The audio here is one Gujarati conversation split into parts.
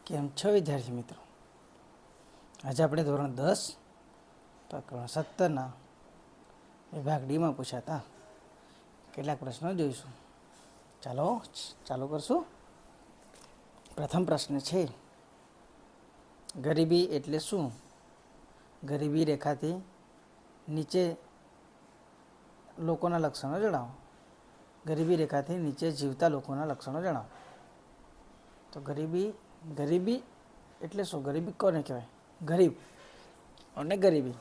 કેમ છો વિદ્યાર્થી મિત્રો? આજે આપણે ધોરણ 10 પ્રકરણ 17ના વિભાગ ડીમાં પૂછાતા કેટલાક પ્રશ્નો જોઈશું. ચાલો કરશું. પ્રથમ પ્રશ્ન છે, ગરીબી એટલે શું? ગરીબી રેખાથી નીચે લોકોના લક્ષણો જણાવો. ગરીબી રેખાથી નીચે જીવતા લોકોના લક્ષણો જણાવો. તો ગરીબી એટલે શું? ગરીબી કોને કહેવાય? ગરીબ અને ગરીબી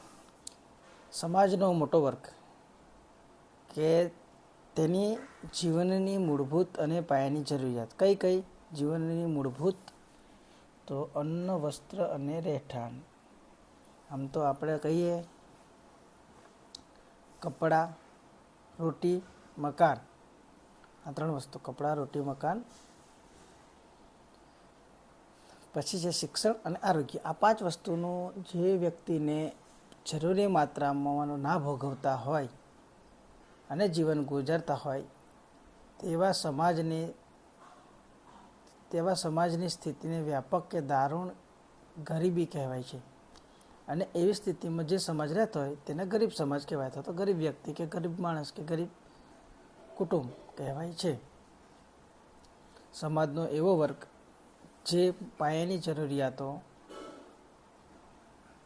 સમાજનો મોટો વર્ગ કે તેની જીવનની મૂળભૂત અને પાયાની જરૂરિયાત. કઈ જીવનની મૂળભૂત? તો અન્ન, વસ્ત્ર અને રહેઠાણ. આમ તો આપણે કહીએ કપડાં, રોટી, મકાન. આ ત્રણ વસ્તુ: કપડાં, રોટી, મકાન. પછી છે શિક્ષણ અને આરોગ્ય. આ પાંચ વસ્તુનું જે વ્યક્તિને જરૂરી માત્રામાં ના ભોગવતા હોય અને જીવન ગુજારતા હોય તેવા સમાજની સ્થિતિને વ્યાપક કે દારૂણ ગરીબી કહેવાય છે. અને એવી સ્થિતિમાં જે સમાજ રહેતો હોય તેને ગરીબ સમાજ કહેવાય, અથવા તો ગરીબ વ્યક્તિ કે ગરીબ માણસ કે ગરીબ કુટુંબ કહેવાય છે. સમાજનો એવો વર્ગ જે પાયાની જરૂરિયાતો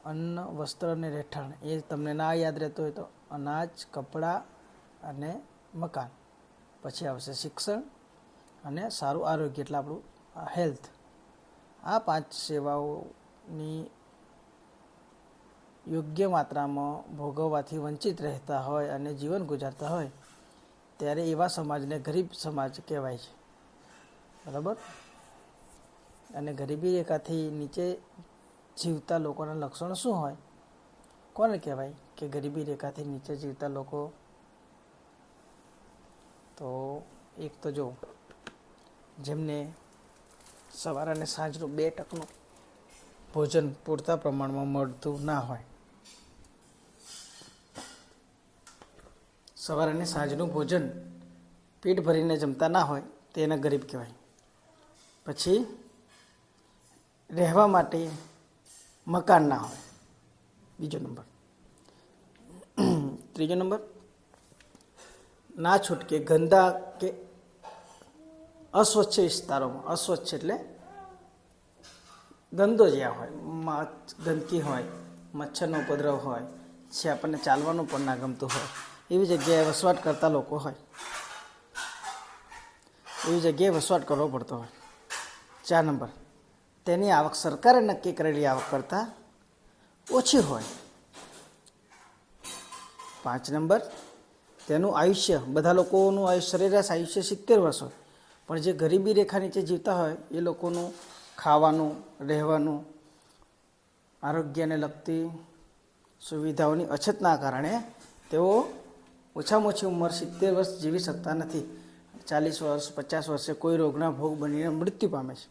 અન્ન, વસ્ત્ર અને રહેઠાણ, એ તમને ના યાદ રહેતું હોય તો અનાજ, કપડાં અને મકાન. પછી આવશે શિક્ષણ અને સારું આરોગ્ય, એટલે આપણું હેલ્થ. આ પાંચ સેવાઓની યોગ્ય માત્રામાં ભોગવવાથી વંચિત રહેતા હોય અને જીવન ગુજારતા હોય ત્યારે એવા સમાજને ગરીબ સમાજ કહેવાય છે. બરાબર? અને ગરીબી રેખાથી નીચે જીવતા લોકોના લક્ષણો શું હોય? કોને કહેવાય કે ગરીબી રેખાથી નીચે જીવતા લોકો? તો એક તો જો, જેમને સવાર અને સાંજનું 2 ટકનું ભોજન પૂરતા પ્રમાણમાં મળતું ના હોય. સવાર અને સાંજનું ભોજન પેટ ભરીને જમતા ના હોય તેને ગરીબ કહેવાય. પછી રહેવા માટે મકાન ના હોય, બીજો નંબર. ત્રીજો નંબર, ના છૂટકે ગંદા કે અસ્વચ્છ વિસ્તારોમાં. અસ્વચ્છ એટલે ગંદો જ્યાં હોય, ગંદકી હોય, મચ્છરનો ઉપદ્રવ હોય છે, આપણને ચાલવાનું પણ ના ગમતું હોય એવી જગ્યાએ વસવાટ કરતા લોકો હોય, એવી જગ્યાએ વસવાટ કરવો પડતો હોય. 4 નંબર, તેની આવક સરકારે નક્કી કરેલી આવક કરતાં ઓછી હોય. 5 નંબર, તેનું આયુષ્ય, બધા લોકોનું સરેરાશ આયુષ્ય 70 વર્ષ હોય, પણ જે ગરીબી રેખા નીચે જીવતા હોય એ લોકોનું ખાવાનું, રહેવાનું, આરોગ્યને લગતી સુવિધાઓની અછતના કારણે તેઓ ઓછામાં ઓછી ઉંમર 70 વર્ષ જીવી શકતા નથી. 40 વર્ષ, 50 વર્ષે કોઈ રોગના ભોગ બનીને મૃત્યુ પામે છે.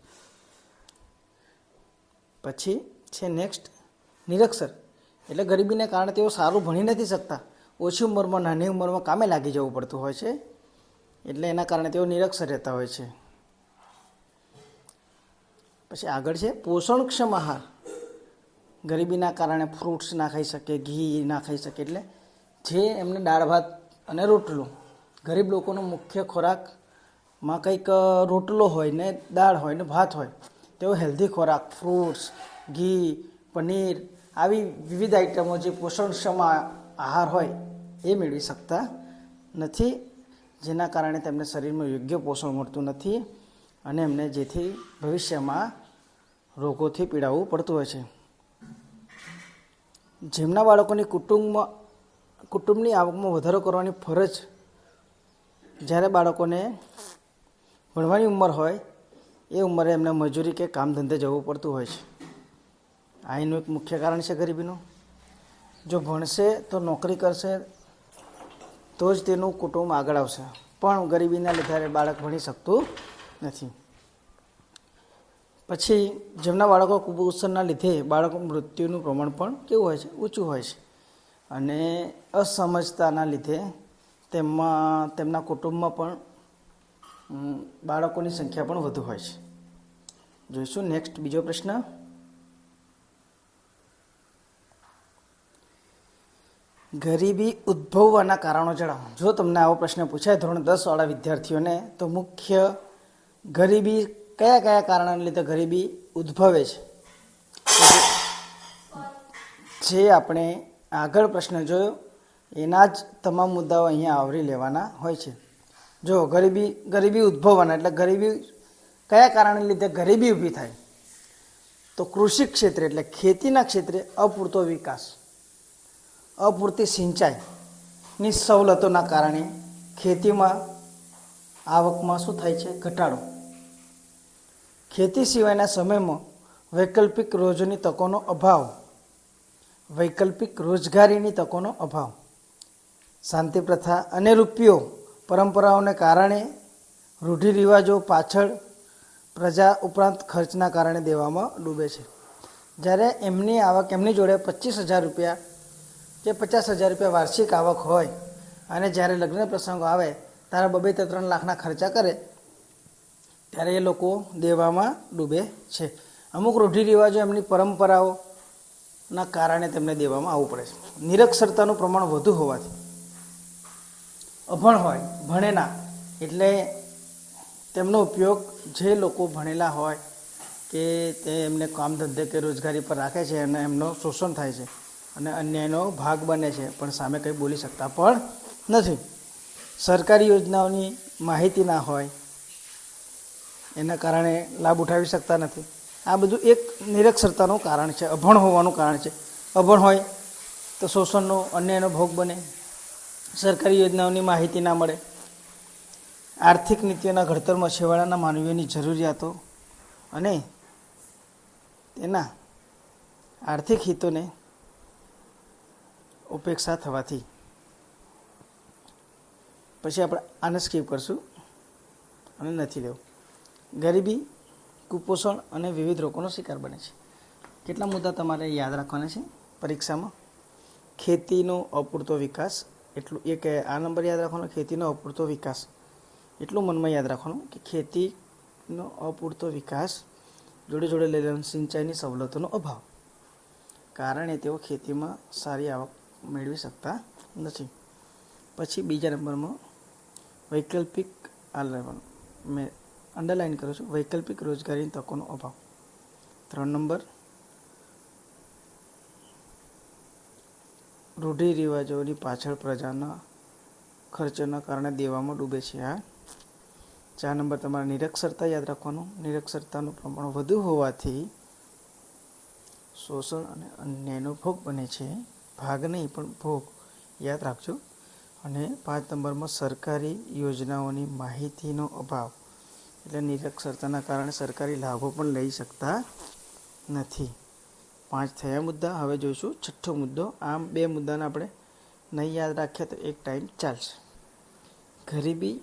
પછી છે નેક્સ્ટ, નિરક્ષર. એટલે ગરીબીને કારણે તેઓ સારું ભણી નથી શકતા. ઓછી ઉંમરમાં, નાની ઉંમરમાં કામે લાગી જવું પડતું હોય છે, એટલે એના કારણે તેઓ નિરક્ષર રહેતા હોય છે. પછી આગળ છે પોષણક્ષમ આહાર. ગરીબીના કારણે ફ્રૂટ્સ ના ખાઈ શકે, ઘી ના ખાઈ શકે, એટલે જે એમને દાળ ભાત અને રોટલું, ગરીબ લોકોનો મુખ્ય ખોરાકમાં કંઈક રોટલો હોય ને દાળ હોય ને ભાત હોય, તેઓ હેલ્ધી ખોરાક, ફ્રૂટ્સ, ઘી, પનીર, આવી વિવિધ આઈટમો જે પોષણક્ષમ આહાર હોય એ મેળવી શકતા નથી, જેના કારણે તેમને શરીરમાં યોગ્ય પોષણ મળતું નથી અને એમને જેથી ભવિષ્યમાં રોગોથી પીડાવવું પડતું હોય છે. જેમના બાળકોની કુટુંબની આવકમાં વધારો કરવાની ફરજ જ્યારે બાળકોને ભણવાની ઉંમર હોય એ ઉંમરે એમને મજૂરી કે કામ ધંધે જવું પડતું હોય છે. આ એનું એક મુખ્ય કારણ છે ગરીબીનું. જો ભણશે તો નોકરી કરશે તો જ તેનું કુટુંબ આગળ આવશે, પણ ગરીબીના લીધે બાળક ભણી શકતું નથી. પછી જેમના બાળકો કુપોષણના લીધે બાળકો મૃત્યુનું પ્રમાણ પણ કેવું હોય છે? ઊંચું હોય છે. અને અસમજતાના લીધે તેમના કુટુંબમાં પણ બાળકોની સંખ્યા પણ વધુ હોય છે. જોઈશું નેક્સ્ટ બીજો પ્રશ્ન. ગરીબી ઉદ્ભવવાના કારણો જણાવો. જો તમને આવો પ્રશ્ન પૂછાય ધોરણ 10 વાળા વિદ્યાર્થીઓને, તો મુખ્ય ગરીબી કયા કયા કારણોને લીધે ગરીબી ઉદ્ભવે છે, જે આપણે આગળ પ્રશ્ન જોયો એના જ તમામ મુદ્દાઓ અહીંયા આવરી લેવાના હોય છે. જો ગરીબી ઉદ્ભવવાના એટલે ગરીબી કયા કારણને લીધે ગરીબી ઊભી થાય, તો કૃષિ ક્ષેત્રે એટલે ખેતીના ક્ષેત્રે અપૂરતો વિકાસ, અપૂરતી સિંચાઈની સવલતોના કારણે ખેતીમાં આવકમાં શું થાય છે, ઘટાડો. ખેતી સિવાયના સમયમાં વૈકલ્પિક રોજગારીની તકોનો અભાવ, શાંતિ પ્રથા અને રૂપિયો પરંપરાઓને કારણે રૂઢિરિવાજો પાછળ પ્રજા ઉપરાંત ખર્ચના કારણે દેવામાં ડૂબે છે. જ્યારે એમની આવક એમની જોડે 25,000 રૂપિયા કે 50,000 રૂપિયા વાર્ષિક આવક હોય અને જ્યારે લગ્ન પ્રસંગો આવે ત્યારે 2-3 લાખના ખર્ચા કરે ત્યારે એ લોકો દેવામાં ડૂબે છે. અમુક રૂઢિરિવાજો એમની પરંપરાઓના કારણે તેમને દેવામાં આવવું પડે છે. નિરક્ષરતાનું પ્રમાણ વધુ હોવાથી, અભણ હોય ભણેના એટલે તેમનો ઉપયોગ જે લોકો ભણેલા હોય કે તે એમને કામ ધંધે કે રોજગારી પર રાખે છે અને એમનો શોષણ થાય છે અને અન્યાયનો ભાગ બને છે, પણ સામે કંઈ બોલી શકતા પણ નથી. સરકારી યોજનાઓની માહિતી ના હોય એના કારણે લાભ ઉઠાવી શકતા નથી. આ બધું એક નિરક્ષરતાનું કારણ છે, અભણ હોવાનું કારણ છે. અભણ હોય તો શોષણનો અન્યાયનો ભોગ બને, સરકારી યોજનાઓની માહિતી ના મળે, આર્થિક નીતિઓના ઘડતરમાં છેવાડાના માનવીઓની જરૂરિયાતો અને તેના આર્થિક હિતોને ઉપેક્ષા થવાથી. પછી આપણે આને સ્કીપ કરશું અને નથી લેવું. ગરીબી, કુપોષણ અને વિવિધ રોગોનો શિકાર બને છે. કેટલા મુદ્દા તમારે યાદ રાખવાના છે પરીક્ષામાં? ખેતીનો અપૂરતો વિકાસ, એટલું એક આ નંબર યાદ રાખવાનો. ખેતીનો અપૂરતો વિકાસ એટલું મનમાં યાદ રાખવાનું કે ખેતીનો અપૂરતો વિકાસ જોડે જોડે લઈ લેવાનું સિંચાઈની સવલતોનો અભાવ, કારણે તેઓ ખેતીમાં સારી આવક મેળવી શકતા નથી. પછી બીજા નંબરમાં વૈકલ્પિક, આ લેવાનું મેં અંડરલાઇન કરું છું, વૈકલ્પિક રોજગારીની તકોનો અભાવ. 3 નંબર રૂઢિરિવાજોની પાછળ પ્રજાના ખર્ચોના કારણે દેવામાં ડૂબે છે. 4 નંબર તમારે નિરક્ષરતા યાદ રાખવાનું. નિરક્ષરતાનું પ્રમાણ વધુ હોવાથી શોષણ અને અન્યાયનો ભોગ બને છે. ભાગ નહીં પણ ભોગ યાદ રાખજો. અને 5 નંબરમાં સરકારી યોજનાઓની માહિતીનો અભાવ, એટલે નિરક્ષરતાના કારણે સરકારી લાભો પણ લઈ શકતા નથી. 5 થયા મુદ્દા. હવે જોઈશું 6થો મુદ્દો. આમ 2 મુદ્દાને આપણે નહીં યાદ રાખીએ તો એક ટાઈમ ચાલશે. ગરીબી,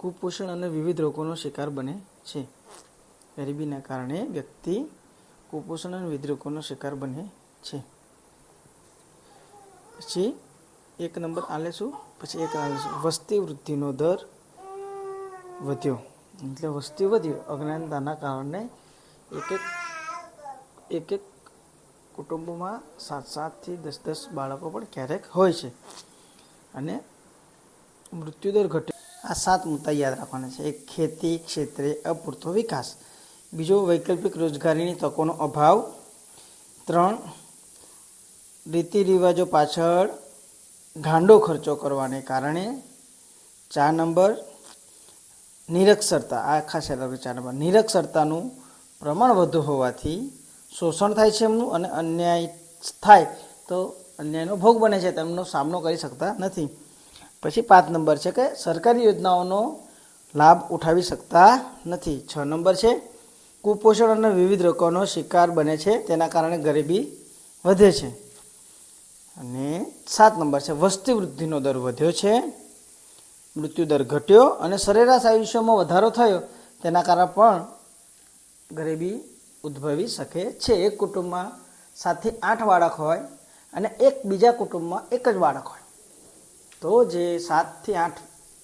કુપોષણ અને વિવિધ રોગોનો શિકાર બને છે. ગરીબીના કારણે વ્યક્તિ કુપોષણ અને વિવિધ રોગોનો શિકાર બને છે. પછી 1 નંબર આ લેશું. પછી 1 આ લેશું. વસ્તી વૃદ્ધિનો દર વધ્યો, એટલે વસ્તી વધ્યો. અજ્ઞાનતાના કારણે એક કુટુંબોમાં 7 થી 10 બાળકો પણ ક્યારેક હોય છે. અને મૃત્યુદર ઘટ્યો. આ 7 મુદ્દા યાદ રાખવાના છે. એક, ખેતી ક્ષેત્રે અપૂરતો વિકાસ. બીજો, વૈકલ્પિક રોજગારીની તકોનો અભાવ. 3, રીતિ રિવાજો પાછળ ગાંડો ખર્ચો કરવાને કારણે. 4 નંબર નિરક્ષરતા. આ ખાસ યાદ રાખજો. 4 નંબર નિરક્ષરતાનું પ્રમાણ વધુ હોવાથી શોષણ થાય છે એમનું, અને અન્યાય થાય તો અન્યાયનો ભોગ બને છે, તેમનો સામનો કરી શકતા નથી. પછી 5 નંબર છે કે સરકારી યોજનાઓનો લાભ ઉઠાવી શકતા નથી. 6 નંબર છે કુપોષણ અને વિવિધ રોગોનો શિકાર બને છે, તેના કારણે ગરીબી વધે છે. અને 7 નંબર છે વસ્તી વૃદ્ધિનો દર વધ્યો છે, મૃત્યુદર ઘટ્યો અને સરેરાશ આયુષ્યમાં વધારો થયો, તેના કારણે પણ ગરીબી ઉદ્ભવી શકે છે. એક કુટુંબમાં 7 થી 8 બાળક હોય અને એક બીજા કુટુંબમાં 1 જ બાળક હોય, તો જે 7 થી 8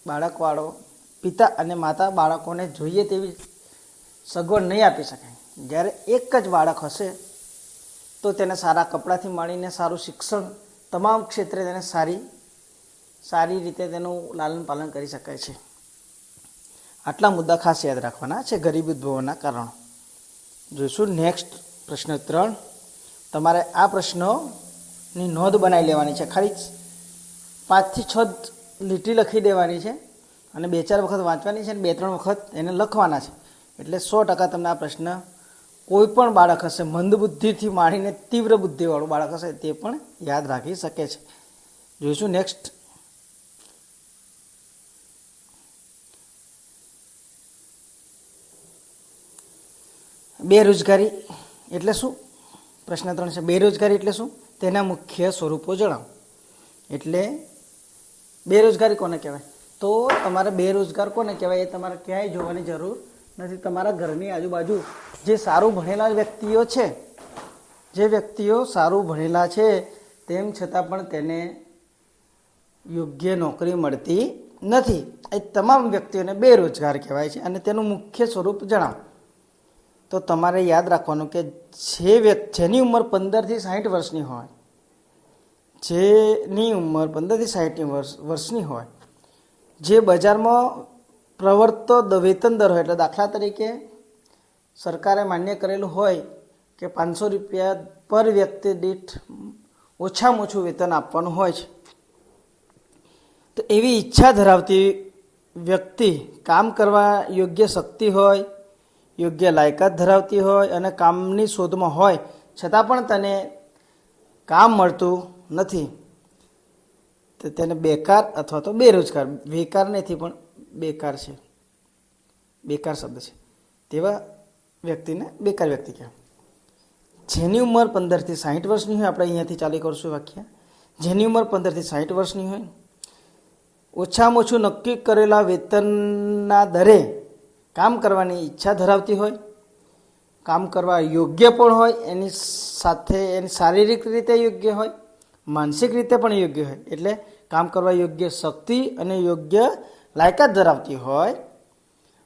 બાળકવાળો પિતા અને માતા બાળકોને જોઈએ તેવી સગવડ નહીં આપી શકાય. જ્યારે એક જ બાળક હશે તો તેને સારા કપડાથી માંડીને સારું શિક્ષણ તમામ ક્ષેત્રે તેને સારી રીતે તેનું લાલન પાલન કરી શકાય છે. આટલા મુદ્દા ખાસ યાદ રાખવાના છે ગરીબી ઉદ્ભવવાના કારણો. જોઈશું નેક્સ્ટ પ્રશ્ન 3. તમારે આ પ્રશ્નોની નોંધ બનાવી લેવાની છે. ખાલી 5 થી 6 લીટી લખી દેવાની છે અને 2-4 વખત વાંચવાની છે અને 2-3 વખત એને લખવાના છે. એટલે 100% તમને આ પ્રશ્ન કોઈ પણ બાળક હશે, મંદ બુદ્ધિથી માંડીને તીવ્ર બુદ્ધિવાળું બાળક હશે તે પણ યાદ રાખી શકે છે. જોઈશું નેક્સ્ટ. બેરોજગારી એટલે શું? પ્રશ્ન 3 છે બેરોજગારી એટલે શું, તેના મુખ્ય સ્વરૂપો જણાવો. એટલે બેરોજગારી કોને કહેવાય? તો તમારે બેરોજગાર કોને કહેવાય એ તમારે ક્યાંય જોવાની જરૂર નથી. તમારા ઘરની આજુબાજુ જે સારું ભણેલા વ્યક્તિઓ છે, જે વ્યક્તિઓ સારું ભણેલા છે તેમ છતાં પણ તેને યોગ્ય નોકરી મળતી નથી, એ તમામ વ્યક્તિઓને બેરોજગાર કહેવાય છે. અને તેનું મુખ્ય સ્વરૂપ જણાવો. તો તમારે યાદ રાખવાનું કે જેની ઉંમર 15 થી 60 વર્ષની હોય, જેની ઉંમર 15 થી 60 વર્ષની હોય, જે બજારમાં પ્રવર્તતો વેતન દર હોય, એટલે દાખલા તરીકે સરકારે માન્ય કરેલું હોય કે 500 રૂપિયા પર વ્યક્તિ દીઠ ઓછામાં ઓછું વેતન આપવાનું હોય છે, તો એવી ઈચ્છા ધરાવતી વ્યક્તિ કામ કરવા યોગ્ય શક્તિ હોય, યોગ્ય લાયકાત ધરાવતી હોય અને કામની શોધમાં હોય છતાં પણ તેને કામ મળતું નથી, તો તેને બેકાર અથવા તો બેરોજગાર, બેકાર નથી પણ બેકાર છે, બેકાર શબ્દ છે, તેવા વ્યક્તિને બેકાર વ્યક્તિ કહેવાય. જેની ઉંમર 15 થી 60 વર્ષની હોય, આપણે અહીંયાથી ચાલુ કરશું વાક્ય. જેની ઉંમર 15 થી 60 વર્ષની હોય, ઓછામાં ઓછું નક્કી કરેલા વેતનના દરે કામ કરવાની ઈચ્છા ધરાવતી હોય, કામ કરવા યોગ્ય પણ હોય, એની સાથે એની શારીરિક રીતે યોગ્ય હોય, માનસિક રીતે પણ યોગ્ય હોય, એટલે કામ કરવા યોગ્ય શક્તિ અને યોગ્ય લાયકાત ધરાવતી હોય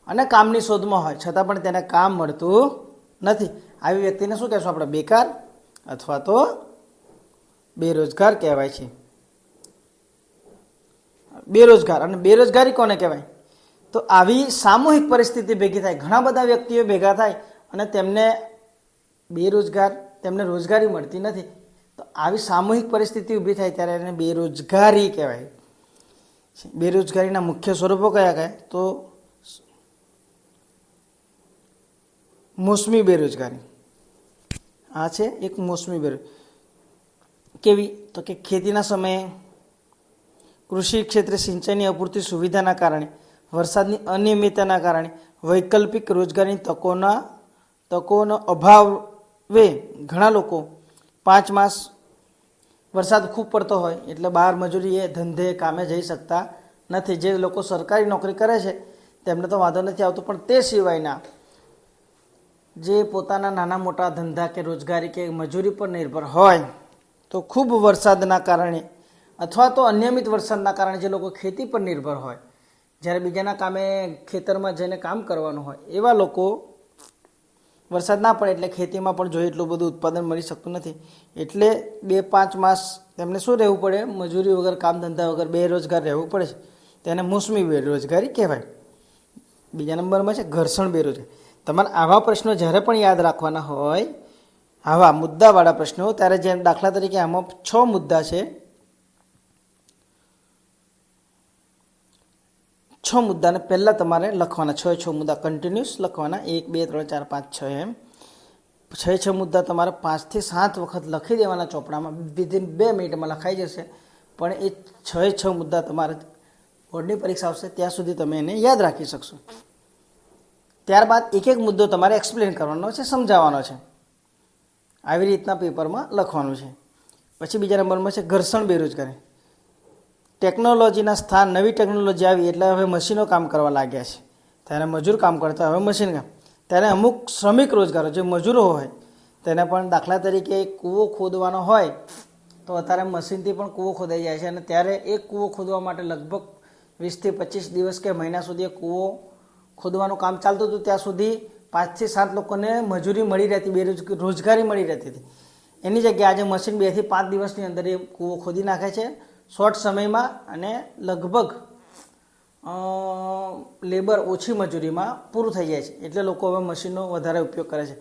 અને કામની શોધમાં હોય છતાં પણ તેને કામ મળતું નથી, આવી વ્યક્તિને શું કહેશું આપણે? બેકાર અથવા તો બેરોજગાર કહેવાય છે. બેરોજગાર. અને બેરોજગારી કોને કહેવાય? તો આવી સામૂહિક પરિસ્થિતિ ભેગી થાય, ઘણા બધા વ્યક્તિઓ ભેગા થાય અને તેમને રોજગારી મળતી નથી, તો આવી સામૂહિક પરિસ્થિતિ ઊભી થાય ત્યારે એને બેરોજગારી કહેવાય. બેરોજગારીના મુખ્ય સ્વરૂપો કયા કયા? તો મોસમી બેરોજગારી, આ છે એક મોસમી બેરોજગારી. કેવી? તો કે ખેતીના સમયે, કૃષિ ક્ષેત્રે સિંચાઈની અપૂરતી સુવિધાના કારણે, વરસાદની અનિયમિતતાના કારણે, વૈકલ્પિક રોજગારીની તકોનો અભાવે ઘણા લોકો 5 માસ વરસાદ ખૂબ પડતો હોય એટલે બહાર મજૂરીએ, ધંધે, કામે જઈ શકતા નથી. જે લોકો સરકારી નોકરી કરે છે તેમને તો વાંધો નથી આવતો, પણ તે સિવાયના જે પોતાના નાના મોટા ધંધા કે રોજગારી કે મજૂરી પર નિર્ભર હોય, તો ખૂબ વરસાદના કારણે અથવા તો અનિયમિત વરસાદના કારણે જે લોકો ખેતી પર નિર્ભર હોય, જ્યારે બીજાના કામે ખેતરમાં જઈને કામ કરવાનું હોય, એવા લોકો વરસાદ ના પડે એટલે ખેતીમાં પણ જોઈએ એટલું બધું ઉત્પાદન મળી શકતું નથી, એટલે 2-5 માસ તેમને શું રહેવું પડે? મજૂરી વગર, કામ ધંધા વગર બેરોજગાર રહેવું પડે છે, તેને મોસમી બેરોજગારી કહેવાય. બીજા નંબરમાં છે ઘર્ષણ બેરોજગારી. તમારે આવા પ્રશ્નો જ્યારે પણ યાદ રાખવાના હોય, આવા મુદ્દાવાળા પ્રશ્નો, ત્યારે જેમ દાખલા તરીકે આમાં 6 મુદ્દા છે, 6 મુદ્દાને પહેલાં તમારે લખવાના, 6 મુદ્દા કન્ટિન્યુઅસ લખવાના, 1, 2, 3, 4, 5, 6 એમ 6 મુદ્દા તમારે 5 થી 7 વખત લખી દેવાના ચોપડામાં, વિધિન 2 મિનિટમાં લખાઈ જશે. પણ એ 6 મુદ્દા તમારે બોર્ડની પરીક્ષા આવશે ત્યાં સુધી તમે એને યાદ રાખી શકશો. ત્યારબાદ એક એક મુદ્દો તમારે એક્સપ્લેન કરવાનો છે, સમજાવવાનો છે, આવી રીતના પેપરમાં લખવાનું છે. પછી બીજા નંબરમાં છે ઘર્ષણ બેરોજગારી. ટેકનોલોજીના સ્થાન, નવી ટેકનોલોજી આવી એટલે હવે મશીનો કામ કરવા લાગ્યા છે, ત્યારે મજૂર કામ કરતા હવે મશીન કામ, ત્યારે અમુક શ્રમિક રોજગારો જે મજૂરો હોય તેને પણ, દાખલા તરીકે કૂવો ખોદવાનો હોય તો અત્યારે મશીનથી પણ કૂવો ખોદાઈ જાય છે, અને ત્યારે એક કૂવો ખોદવા માટે લગભગ 20 થી 25 દિવસ કે મહિના સુધી કૂવો ખોદવાનું કામ ચાલતું હતું, ત્યાં સુધી 5 થી 7 લોકોને મજૂરી મળી રહેતી, રોજગારી મળી રહેતી હતી. એની જગ્યાએ આજે મશીન 2 થી 5 દિવસની અંદર એ કૂવો ખોદી નાખે છે શોર્ટ સમયમાં, અને લગભગ લેબર ઓછી મજૂરીમાં પૂરું થઈ જાય છે. એટલે લોકો હવે મશીનનો વધારે ઉપયોગ કરે છે.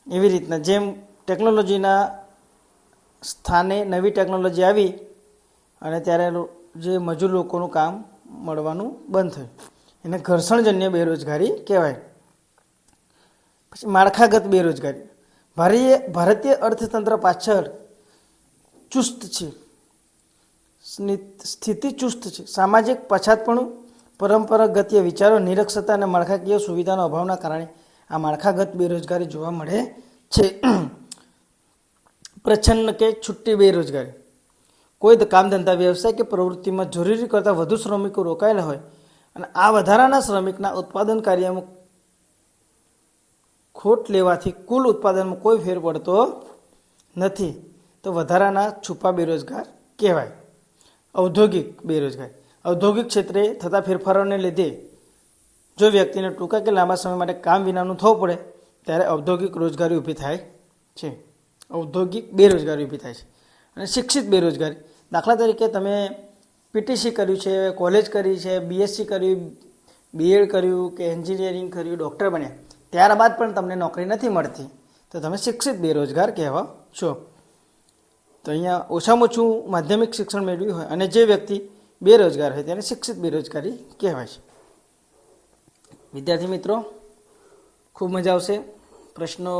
એવી રીતના જેમ ટેકનોલોજીના સ્થાને નવી ટેકનોલોજી આવી અને ત્યારે જે મજૂર લોકોનું કામ મળવાનું બંધ થયું, એને ઘર્ષણજન્ય બેરોજગારી કહેવાય. પછી માળખાગત બેરોજગારી. ભારતીય અર્થતંત્ર પાછળ ચુસ્ત છે, સ્થિતિ ચુસ્ત છે. સામાજિક પછાતપણું, પરંપરાગત વિચારો, નિરક્ષરતા અને માળખાકીય સુવિધાનો અભાવના કારણે આ માળખાગત બેરોજગારી જોવા મળે છે. પ્રચ્છન્ન કે છુટ્ટી બેરોજગારી. કોઈ કામ ધંધા વ્યવસાય કે પ્રવૃત્તિમાં જરૂરી કરતાં વધુ શ્રમિકો રોકાયેલા હોય અને આ વધારાના શ્રમિકના ઉત્પાદન કાર્યમાં ખોટ લેવાથી કુલ ઉત્પાદનમાં કોઈ ફેર પડતો નથી, તો વધારાના છુપા બેરોજગાર કહેવાય. ઔદ્યોગિક બેરોજગારી. ઔદ્યોગિક ક્ષેત્રે થતા ફેરફારોને લીધે જો વ્યક્તિને ટૂંકા કે લાંબા સમય માટે કામ વિનાનું થવું પડે ત્યારે ઔદ્યોગિક રોજગારી ઊભી થાય છે. ઔદ્યોગિક બેરોજગારી ઊભી થાય છે. અને શિક્ષિત બેરોજગારી. દાખલા તરીકે તમે પીટીસી કર્યું છે, કોલેજ કરી છે, બીએસસી કર્યું, બીએડ કર્યું કે એન્જિનિયરિંગ કર્યું, ડૉક્ટર બન્યા, ત્યારબાદ પણ તમને નોકરી નથી મળતી, તો તમે શિક્ષિત બેરોજગાર કહેવા છો. તો અહીંયા ઓછામાં ઓછું માધ્યમિક શિક્ષણ મેળવ્યું હોય અને જે વ્યક્તિ બેરોજગાર હોય તેને શિક્ષિત બેરોજગારી કહેવાય છે. વિદ્યાર્થી મિત્રો, ખૂબ મજા આવશે. પ્રશ્નો